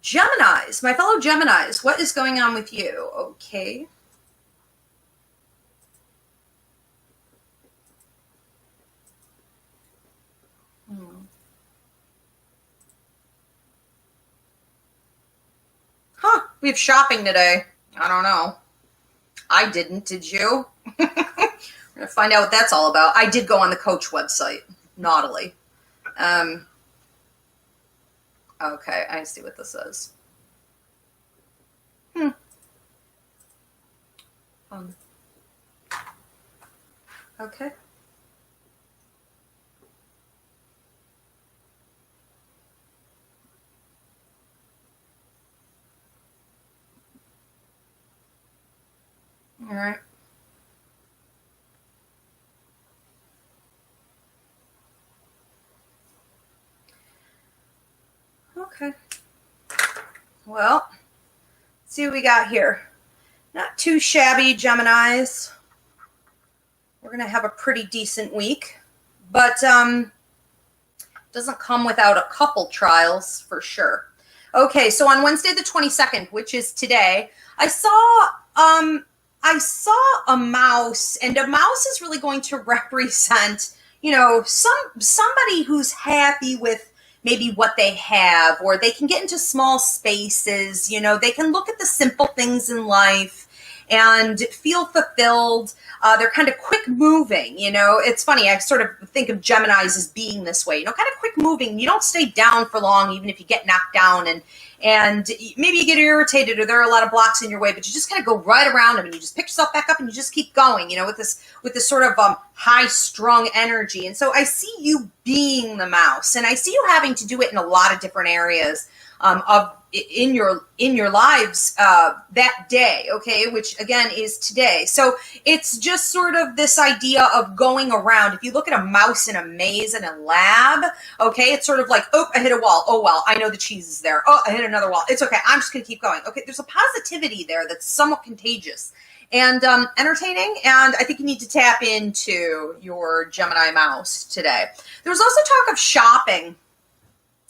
Geminis, my fellow Geminis, what is going on with you? Okay. Huh, we have shopping today. I don't know. I didn't, did you? We're going to find out what that's all about. I did go on the Coach website, naughtily. Okay, I see what this is. Okay. All right. Okay. Well, let's see what we got here. Not too shabby, Geminis. We're going to have a pretty decent week, but doesn't come without a couple trials for sure. Okay, so on Wednesday the 22nd, which is today, I saw a mouse, and a mouse is really going to represent, you know, somebody who's happy with maybe what they have, or they can get into small spaces, you know, they can look at the simple things in life and feel fulfilled. They're kind of quick moving, you know. It's funny, I sort of think of Geminis as being this way, you know, kind of quick moving. You don't stay down for long, even if you get knocked down, and maybe you get irritated or there are a lot of blocks in your way, but you just kind of go right around them and you just pick yourself back up and you just keep going, you know, with this sort of high strung energy. And so I see you being the mouse, and I see you having to do it in a lot of different areas in your lives that day, okay, which again is today. So it's just sort of this idea of going around. If you look at a mouse in a maze in a lab, okay, it's sort of like, oh, I hit a wall. Oh, well, I know the cheese is there. Oh, I hit another wall. It's okay. I'm just going to keep going. Okay, there's a positivity there that's somewhat contagious and entertaining, and I think you need to tap into your Gemini mouse today. There was also talk of shopping,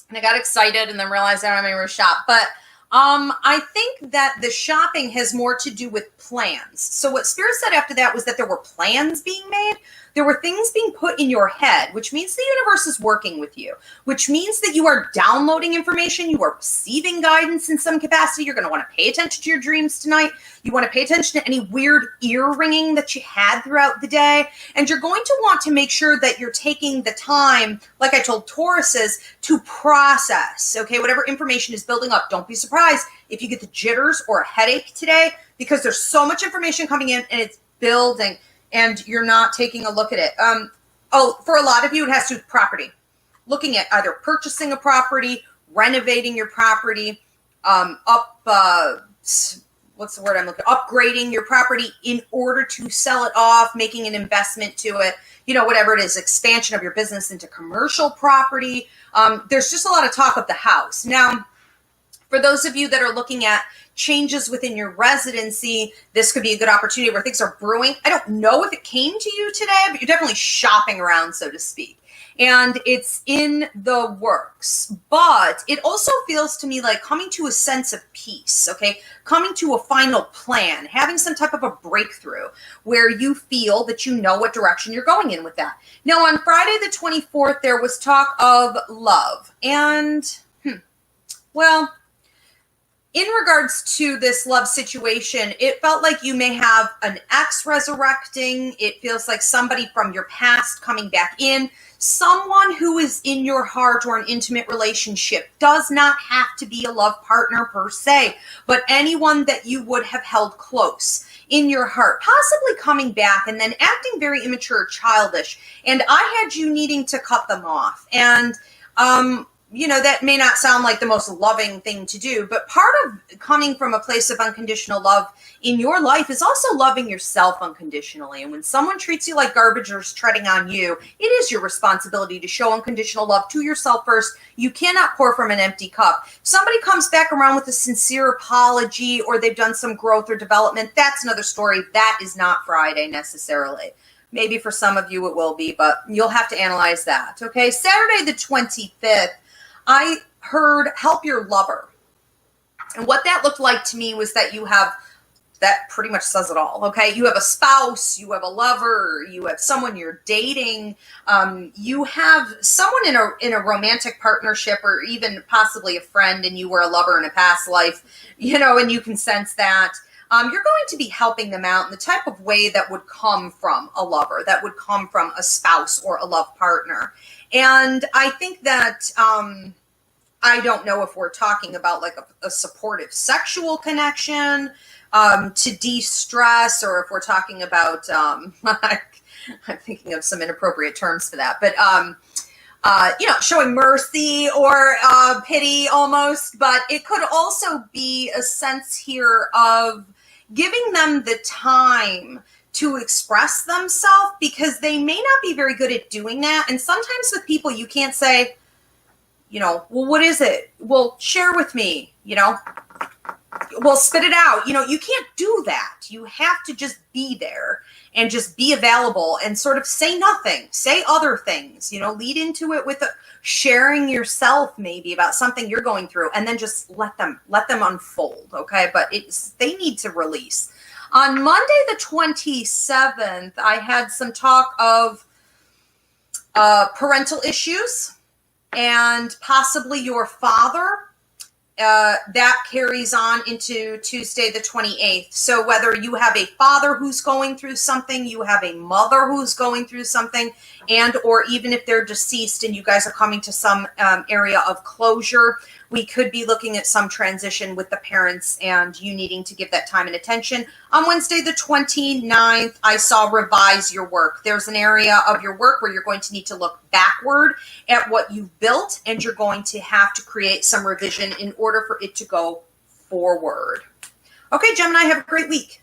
and I got excited and then realized I don't have anywhere to shop. But I think that the shopping has more to do with plans. So what Spirit said after that was that there were plans being made. There were things being put in your head, which means the universe is working with you, which means that you are downloading information. You are receiving guidance in some capacity. You're going to want to pay attention to your dreams tonight. You want to pay attention to any weird ear ringing that you had throughout the day. And you're going to want to make sure that you're taking the time, like I told Tauruses, to process, okay, whatever information is building up. Don't be surprised if you get the jitters or a headache today, because there's so much information coming in and it's building, and you're not taking a look at it. For a lot of you, it has to do with property. Looking at either purchasing a property, renovating your property, what's the word I'm looking at? Upgrading your property in order to sell it off, making an investment to it, you know, whatever it is, expansion of your business into commercial property. There's just a lot of talk of the house. Now, for those of you that are looking at changes within your residency, this could be a good opportunity where things are brewing. I don't know if it came to you today, but you're definitely shopping around, so to speak. And it's in the works. But it also feels to me like coming to a sense of peace, okay? Coming to a final plan, having some type of a breakthrough where you feel that you know what direction you're going in with that. Now, on Friday the 24th, there was talk of love. And, well, in regards to this love situation, it felt like you may have an ex resurrecting. It feels like somebody from your past coming back in. Someone who is in your heart or an intimate relationship. Does not have to be a love partner per se, but anyone that you would have held close in your heart, possibly coming back and then acting very immature, childish. And I had you needing to cut them off. And, you know, that may not sound like the most loving thing to do, but part of coming from a place of unconditional love in your life is also loving yourself unconditionally. And when someone treats you like garbage or is treading on you, it is your responsibility to show unconditional love to yourself first. You cannot pour from an empty cup. If somebody comes back around with a sincere apology or they've done some growth or development, that's another story. That is not Friday necessarily. Maybe for some of you it will be, but you'll have to analyze that. Okay, Saturday the 25th. I heard help your lover. And what that looked like to me was that you have, that pretty much says it all, okay? You have a spouse, you have a lover, you have someone you're dating, you have someone in a romantic partnership, or even possibly a friend, and you were a lover in a past life, you know, and you can sense that. You're going to be helping them out in the type of way that would come from a lover, that would come from a spouse or a love partner. And I think that, I don't know if we're talking about like a supportive sexual connection to de-stress, or if we're talking about, I'm thinking of some inappropriate terms for that, but, you know, showing mercy or pity almost. But it could also be a sense here of giving them the time to express themselves, because they may not be very good at doing that. And sometimes with people, you can't say, you know, well, what is it? Well, share with me, you know, well, spit it out. You know, you can't do that. You have to just be there and just be available and sort of say nothing, say other things, you know, lead into it with sharing yourself maybe about something you're going through, and then just let them unfold. Okay. But they need to release. On Monday, the 27th, I had some talk of parental issues and possibly your father. That carries on into Tuesday, the 28th. So whether you have a father who's going through something, you have a mother who's going through something, and or even if they're deceased and you guys are coming to some area of closure, we could be looking at some transition with the parents and you needing to give that time and attention. On Wednesday, the 29th, I saw revise your work. There's an area of your work where you're going to need to look backward at what you've built, and you're going to have to create some revision in order for it to go forward. Okay, Gemini, have a great week.